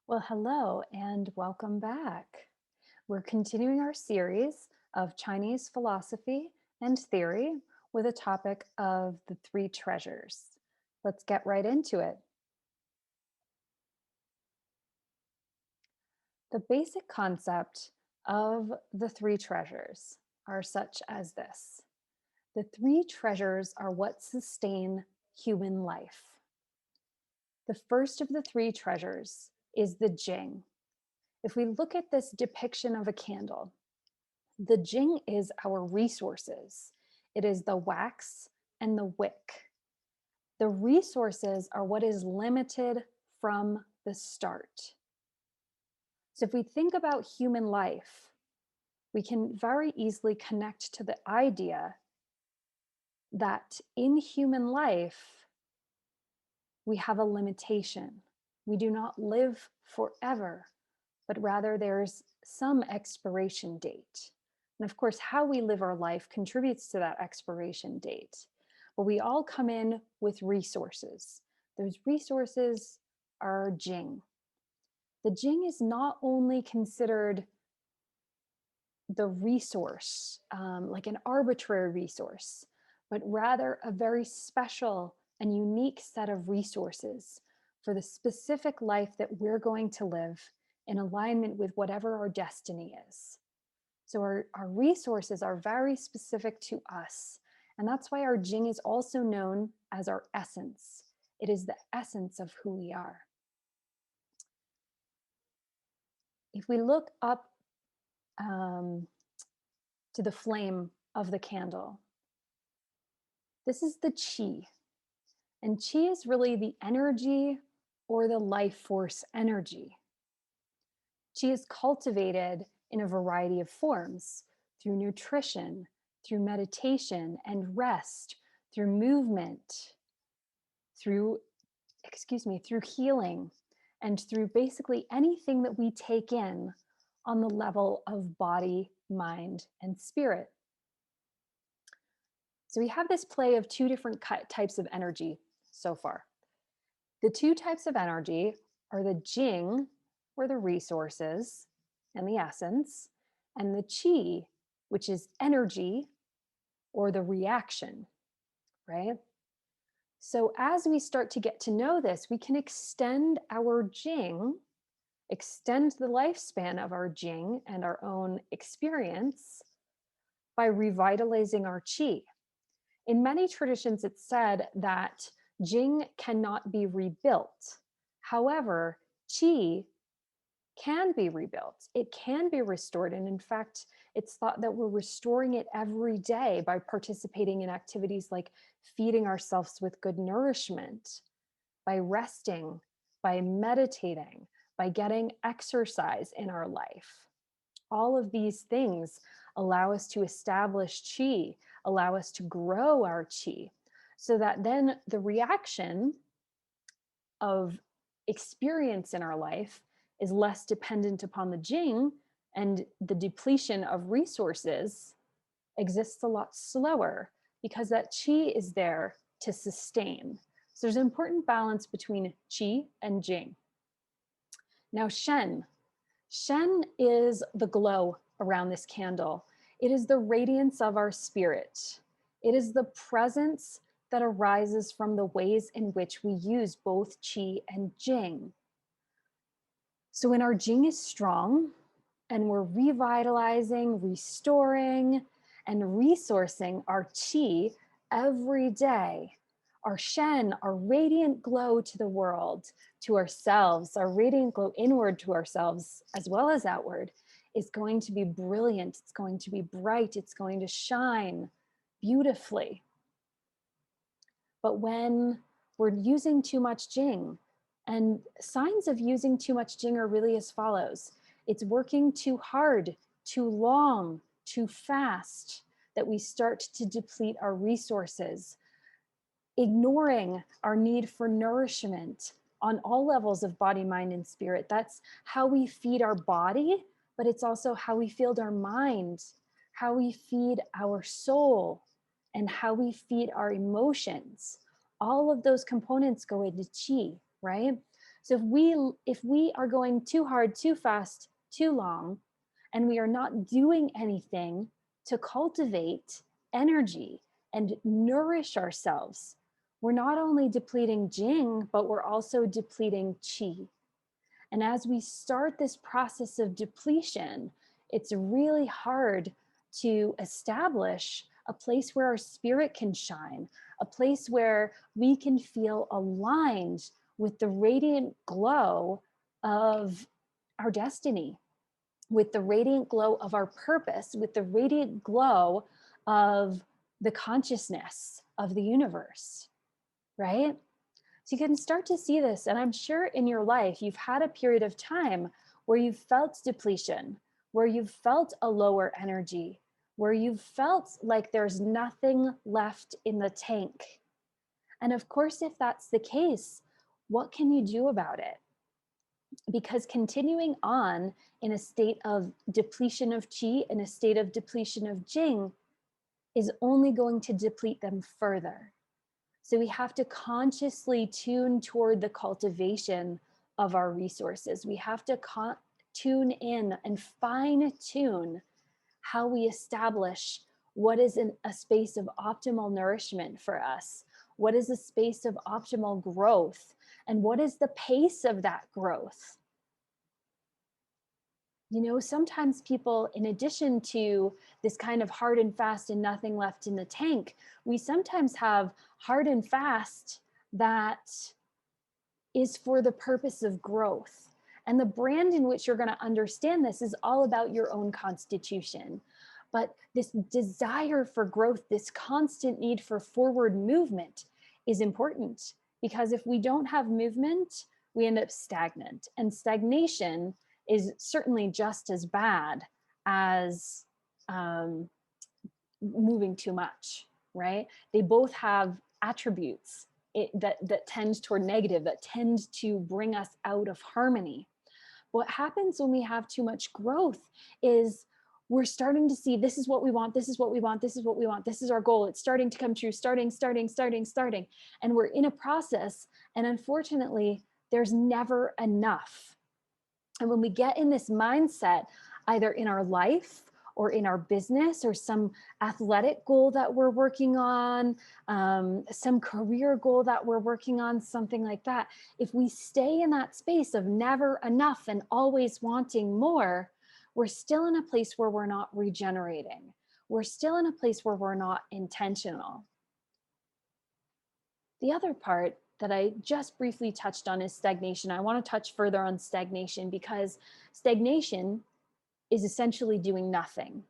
Well, hello and welcome back. We're continuing our series of Chinese philosophy and theory with a topic of the three treasures. Let's get right into it. The basic concept of the three treasures are such as this. The three treasures are what sustain human life. The first of the three treasures is the Jing. If we look at this depiction of a candle, the Jing is our resources. It is the wax and the wick. The resources are what is limited from the start. So if we think about human life, we can very easily connect to the idea that in human life, we have a limitation. We do not live forever, but rather there's some expiration date. And of course, how we live our life contributes to that expiration date. But we all come in with resources. Those resources are Jing. The Jing is not only considered the resource, like an arbitrary resource, but rather a very special and unique set of resources for the specific life that we're going to live in alignment with whatever our destiny is. So our resources are very specific to us. And that's why our Jing is also known as our essence. It is the essence of who we are. If we look up to the flame of the candle, this is the Qi. And Qi is really the energy or the life force energy. Qi is cultivated in a variety of forms through nutrition, through meditation and rest, through movement, through healing, and through basically anything that we take in on the level of body, mind, and spirit. So we have this play of two different types of energy so far. The two types of energy are the Jing, or the resources and the essence, and the Qi, which is energy or the reaction, right? So as we start to get to know this, we can extend our Jing, extend the lifespan of our Jing and our own experience by revitalizing our Qi. In many traditions, it's said that Jing cannot be rebuilt. However, Qi can be rebuilt. It can be restored. And in fact, it's thought that we're restoring it every day by participating in activities like feeding ourselves with good nourishment, by resting, by meditating, by getting exercise in our life. All of these things allow us to establish Qi, allow us to grow our Qi, so that then the reaction of experience in our life is less dependent upon the Jing, and the depletion of resources exists a lot slower because that Qi is there to sustain. So there's an important balance between Qi and Jing. Now, Shen. Shen is the glow around this candle. It is the radiance of our spirit. It is the presence that arises from the ways in which we use both Qi and Jing. So when our Jing is strong and we're revitalizing, restoring, and resourcing our Qi every day, our Shen, our radiant glow to the world, to ourselves, our radiant glow inward to ourselves as well as outward, is going to be brilliant. It's going to be bright. It's going to shine beautifully. But when we're using too much Jing, and signs of using too much Jing are really as follows. It's working too hard, too long, too fast, that we start to deplete our resources, ignoring our need for nourishment on all levels of body, mind, and spirit. That's how we feed our body, but it's also how we feed our mind, how we feed our soul, and how we feed our emotions. All of those components go into Qi, right? So if we are going too hard, too fast, too long, and we are not doing anything to cultivate energy and nourish ourselves, we're not only depleting Jing, but we're also depleting Qi. And as we start this process of depletion, it's really hard to establish a place where our spirit can shine, a place where we can feel aligned with the radiant glow of our destiny, with the radiant glow of our purpose, with the radiant glow of the consciousness of the universe, right? So you can start to see this. And I'm sure in your life, you've had a period of time where you've felt depletion, where you've felt a lower energy, where you've felt like there's nothing left in the tank. And of course, if that's the case, what can you do about it? Because continuing on in a state of depletion of Qi, in a state of depletion of Jing, is only going to deplete them further. So we have to consciously tune toward the cultivation of our resources. We have to tune in and fine tune how we establish what is a space of optimal nourishment for us, what is a space of optimal growth, and what is the pace of that growth. You know, sometimes people, in addition to this kind of hard and fast and nothing left in the tank, we sometimes have hard and fast that is for the purpose of growth. And the brand in which you're going to understand this is all about your own constitution. But this desire for growth, this constant need for forward movement is important, because if we don't have movement, we end up stagnant. And stagnation is certainly just as bad as moving too much, right? They both have attributes that tend toward negative, that tend to bring us out of harmony. What happens when we have too much growth is we're starting to see, this is what we want, this is what we want, this is what we want, this is our goal, it's starting to come true, starting. And we're in a process, and unfortunately, there's never enough. And when we get in this mindset, either in our life or in our business or some athletic goal that we're working on, some career goal that we're working on, something like that, if we stay in that space of never enough and always wanting more, we're still in a place where we're not regenerating. We're still in a place where we're not intentional. The other part that I just briefly touched on is stagnation. I want to touch further on stagnation, because stagnation is essentially doing nothing.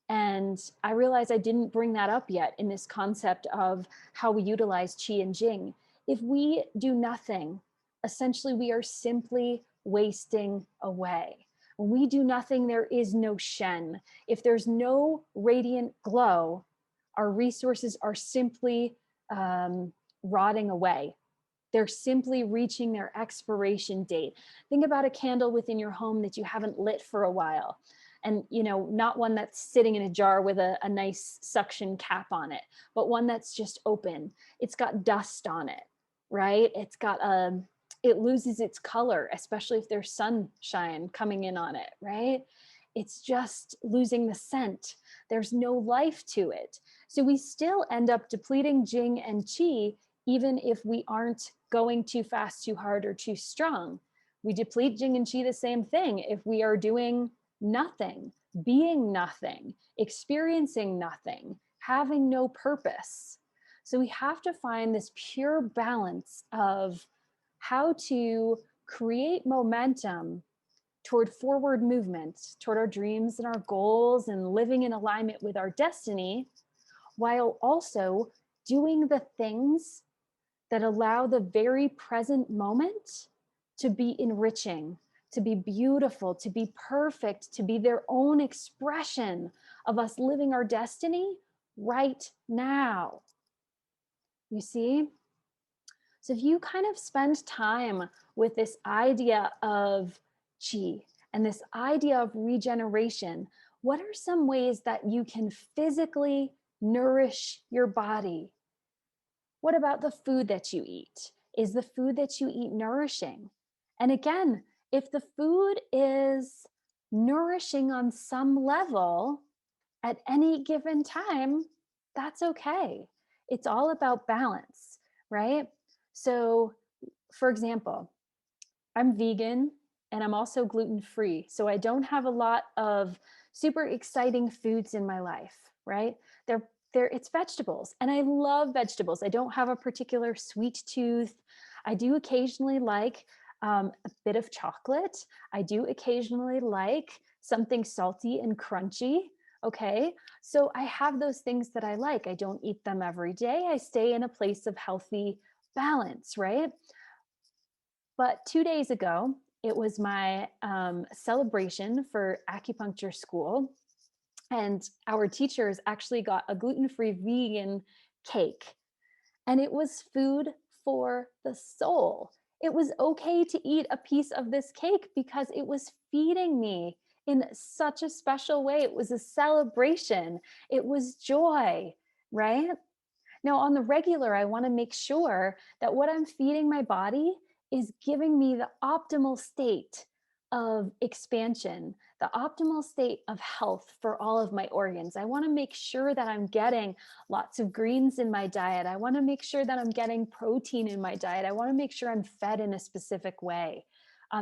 And I realize I didn't bring that up yet in this concept of how we utilize Qi and Jing. If we do nothing, essentially we are simply wasting away. When we do nothing, there is no Shen. If there's no radiant glow, our resources are simply rotting away. They're simply reaching their expiration date. Think about a candle within your home that you haven't lit for a while. And, you know, not one that's sitting in a jar with a nice suction cap on it, but one that's just open. It's got dust on it, right? It's got it loses its color, especially if there's sunshine coming in on it, right? It's just losing the scent. There's no life to it. So we still end up depleting Jing and Qi, even if we aren't going too fast, too hard, or too strong. We deplete Jing and Qi the same thing if we are doing nothing, being nothing, experiencing nothing, having no purpose. So we have to find this pure balance of how to create momentum toward forward movement, toward our dreams and our goals, and living in alignment with our destiny, while also doing the things that allow the very present moment to be enriching, to be beautiful, to be perfect, to be their own expression of us living our destiny right now. You see? So if you kind of spend time with this idea of Qi and this idea of regeneration, what are some ways that you can physically nourish your body? What about the food that you eat? Is the food that you eat nourishing? And again, if the food is nourishing on some level at any given time, that's okay. It's all about balance, right? So, for example, I'm vegan and I'm also gluten free. So I don't have a lot of super exciting foods in my life, right? It's vegetables and I love vegetables. I don't have a particular sweet tooth. I do occasionally like a bit of chocolate. I do occasionally like something salty and crunchy. Okay. So I have those things that I like. I don't eat them every day. I stay in a place of healthy balance, right? But 2 days ago, it was my celebration for acupuncture school. And our teachers actually got a gluten free vegan cake. And it was food for the soul. It was okay to eat a piece of this cake because it was feeding me in such a special way. It was a celebration, it was joy, right? Now, on the regular, I want to make sure that what I'm feeding my body is giving me the optimal state of expansion, the optimal state of health for all of my organs. I want to make sure that I'm getting lots of greens in my diet. I want to make sure that I'm getting protein in my diet. I want to make sure I'm fed in a specific way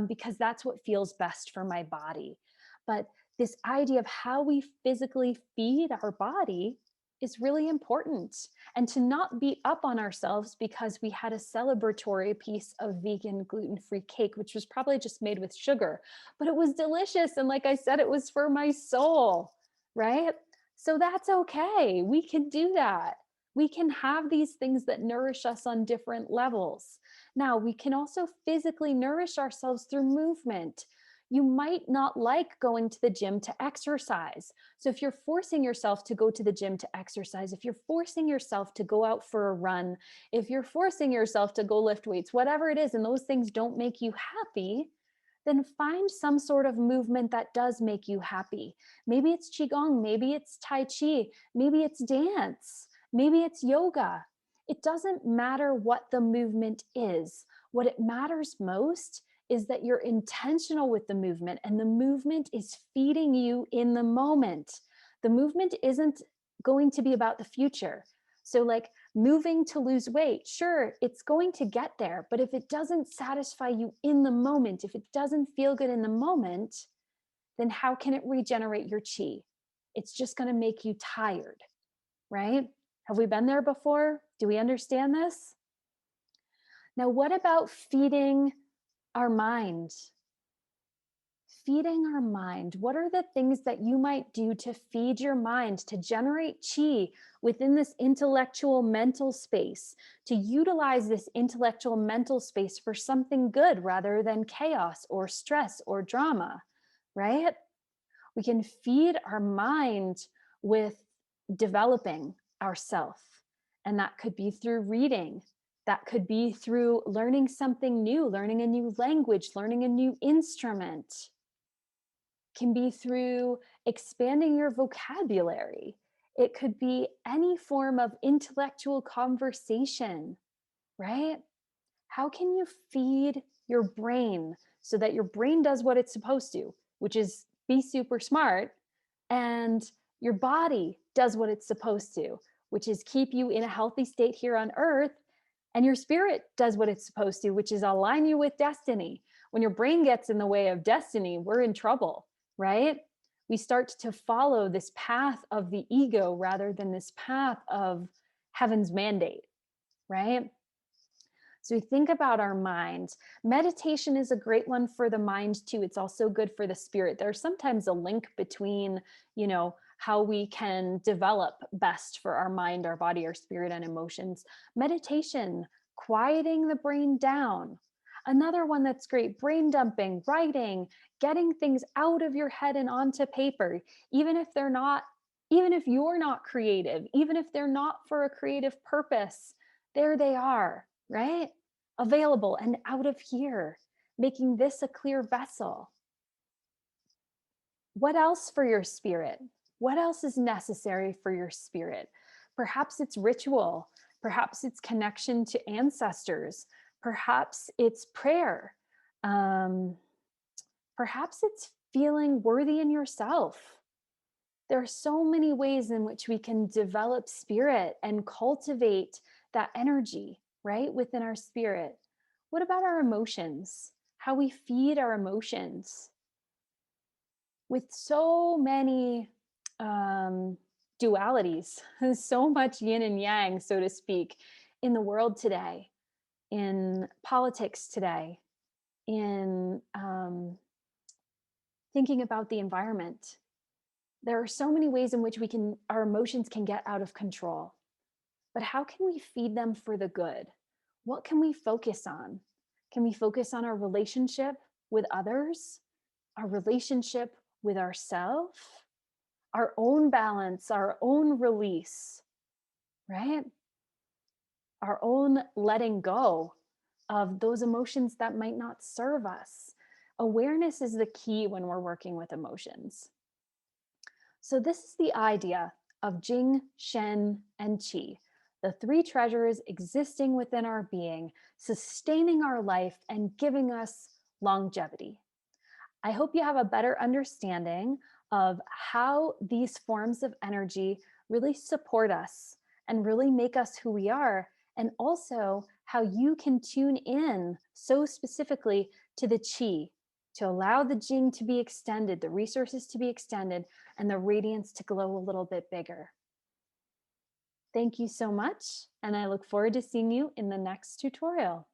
because that's what feels best for my body. But this idea of how we physically feed our body is really important, and to not beat up on ourselves because we had a celebratory piece of vegan gluten-free cake, which was probably just made with sugar, but it was delicious. And like I said, it was for my soul, right? So that's okay. We can do that. We can have these things that nourish us on different levels. Now, we can also physically nourish ourselves through movement. You might not like going to the gym to exercise. So if you're forcing yourself to go to the gym to exercise, if you're forcing yourself to go out for a run, if you're forcing yourself to go lift weights, whatever it is, and those things don't make you happy, then find some sort of movement that does make you happy. Maybe it's Qigong, maybe it's Tai Chi, maybe it's dance, maybe it's yoga. It doesn't matter what the movement is. What it matters most is that you're intentional with the movement and the movement is feeding you in the moment. The movement isn't going to be about the future. So, like moving to lose weight, sure, it's going to get there. But if it doesn't satisfy you in the moment, if it doesn't feel good in the moment, then how can it regenerate your chi? It's just going to make you tired, right? Have we been there before? Do we understand this? Now, what about feeding our mind? Feeding our mind. What are the things that you might do to feed your mind, to generate chi within this intellectual mental space, to utilize this intellectual mental space for something good rather than chaos or stress or drama, right? We can feed our mind with developing ourself. And that could be through reading. That could be through learning something new, learning a new language, learning a new instrument. Can be through expanding your vocabulary. It could be any form of intellectual conversation, right? How can you feed your brain so that your brain does what it's supposed to, which is be super smart, and your body does what it's supposed to, which is keep you in a healthy state here on earth, and your spirit does what it's supposed to, which is align you with destiny. When your brain gets in the way of destiny, we're in trouble, right? We start to follow this path of the ego rather than this path of heaven's mandate, right? So we think about our mind. Meditation is a great one for the mind too. It's also good for the spirit. There's sometimes a link between, how we can develop best for our mind, our body, our spirit, and emotions. Meditation, quieting the brain down. Another one that's great, brain dumping, writing, getting things out of your head and onto paper, even if you're not creative, even if they're not for a creative purpose, there they are, right? Available and out of here, making this a clear vessel. What else for your spirit? What else is necessary for your spirit? Perhaps it's ritual. Perhaps it's connection to ancestors. Perhaps it's prayer. Um, Perhaps it's feeling worthy in yourself. There are so many ways in which we can develop spirit and cultivate that energy, right, within our spirit. What about our emotions? How we feed our emotions? With so many um, dualities, so much yin and yang, so to speak, in the world today, in politics today, in thinking about the environment. There are so many ways in which our emotions can get out of control. But how can we feed them for the good? What can we focus on? Can we focus on our relationship with others, our relationship with ourselves, our own balance, our own release, right? Our own letting go of those emotions that might not serve us. Awareness is the key when we're working with emotions. So, this is the idea of Jing, Shen, and Qi, the three treasures existing within our being, sustaining our life and giving us longevity. I hope you have a better understanding of how these forms of energy really support us and really make us who we are, and also how you can tune in so specifically to the Qi to allow the Jing to be extended, the resources to be extended, and the radiance to glow a little bit bigger. Thank you so much, and I look forward to seeing you in the next tutorial.